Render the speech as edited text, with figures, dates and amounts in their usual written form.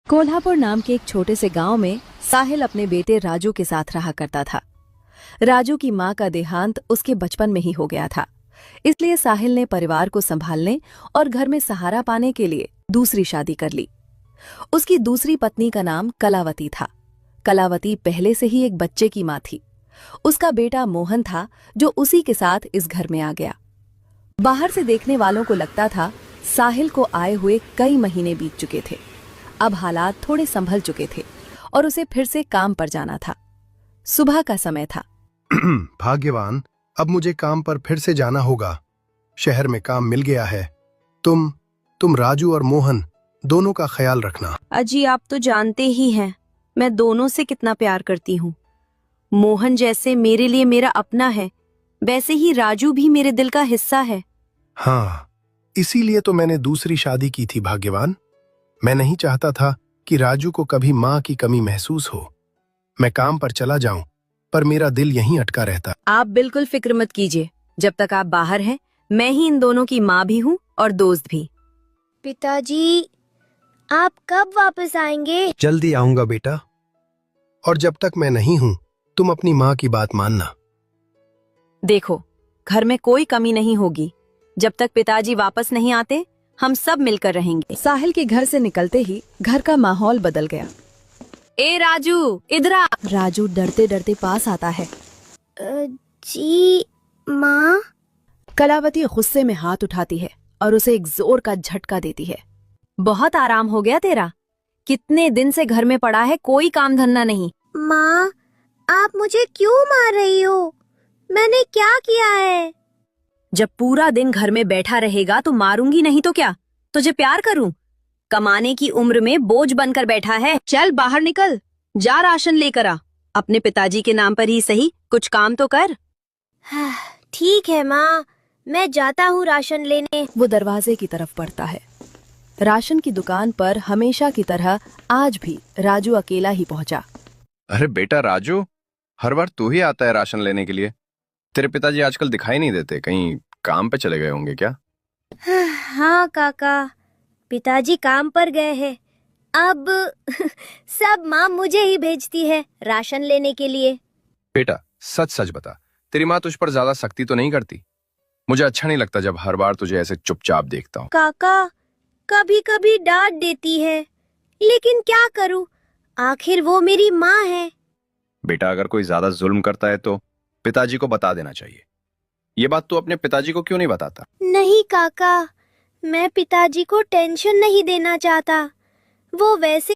कोल्हापुर नाम के एक छोटे से गांव में साहिल अपने बेटे राजू के साथ रहा करता था। राजू की मां का देहांत उसके बचपन में ही हो गया था, इसलिए साहिल ने परिवार को संभालने और घर में सहारा पाने के लिए दूसरी शादी कर ली। उसकी दूसरी पत्नी का नाम कलावती था। कलावती पहले से ही एक बच्चे की मां थी। उसका बेटा मोहन था जो उसी के साथ इस घर में आ गया। बाहर से देखने वालों को लगता था साहिल को आए हुए कई महीने बीत चुके थे। अब हालात थोड़े संभल चुके थे और उसे फिर से काम पर जाना था। सुबह का समय था। भाग्यवान, अब मुझे काम पर फिर से जाना होगा। शहर में काम मिल गया है। तुम राजू और मोहन दोनों का ख्याल रखना। अजी, आप तो जानते ही हैं मैं दोनों से कितना प्यार करती हूँ। मोहन जैसे मेरे लिए मेरा अपना है, वैसे ही राजू भी मेरे दिल का हिस्सा है। हाँ, इसीलिए तो मैंने दूसरी शादी की थी भाग्यवान। मैं नहीं चाहता था कि राजू को कभी माँ की कमी महसूस हो। मैं काम पर चला जाऊं, पर मेरा दिल यहीं अटका रहता। आप बिल्कुल फिक्र मत कीजिए, जब तक आप बाहर हैं मैं ही इन दोनों की माँ भी हूँ और दोस्त भी। पिताजी, आप कब वापस आएंगे? जल्दी आऊंगा बेटा। और जब तक मैं नहीं हूं, तुम अपनी माँ की बात मानना। देखो, घर में कोई कमी नहीं होगी। जब तक पिताजी वापस नहीं आते हम सब मिलकर रहेंगे। साहिल के घर से निकलते ही घर का माहौल बदल गया। ए राजू, इधर आ। राजू डरते डरते पास आता है। जी माँ। कलावती गुस्से में हाथ उठाती है और उसे एक जोर का झटका देती है। बहुत आराम हो गया तेरा। कितने दिन से घर में पड़ा है, कोई काम धंधा नहीं। माँ, आप मुझे क्यों मार रही हो? मैंने क्या किया है? जब पूरा दिन घर में बैठा रहेगा तो मारूंगी नहीं तो क्या? तुझे प्यार करूं? कमाने की उम्र में बोझ बनकर बैठा है। चल बाहर निकल, जा राशन लेकर आ। अपने पिताजी के नाम पर ही सही, कुछ काम तो कर। ठीक है माँ, मैं जाता हूँ राशन लेने। वो दरवाजे की तरफ बढ़ता है। राशन की दुकान पर हमेशा की तरह आज भी राजू अकेला ही पहुंचा। अरे बेटा राजू, हर बार तू ही आता है राशन लेने के लिए। तेरे पिताजी आजकल दिखाई नहीं देते, कहीं काम पे चले गए होंगे क्या? हाँ काका, पिताजी काम पर गए हैं। अब सब माँ मुझे ही भेजती है राशन लेने के लिए। बेटा सच सच बता, तेरी माँ तुझ पर ज्यादा सख्ती तो नहीं करती? मुझे अच्छा नहीं लगता जब हर बार तुझे ऐसे चुपचाप देखता हूँ। काका, कभी कभी डांट देती है, लेकिन क्या करूँ, आखिर वो मेरी माँ है। बेटा अगर कोई ज्यादा जुल्म करता है तो पिताजी को बता देना चाहिए। ये बात तू अपने पिताजी को क्यों नहीं बताता? नहीं काका, मैं पिताजी को टेंशन नहीं देना चाहता। वो वैसे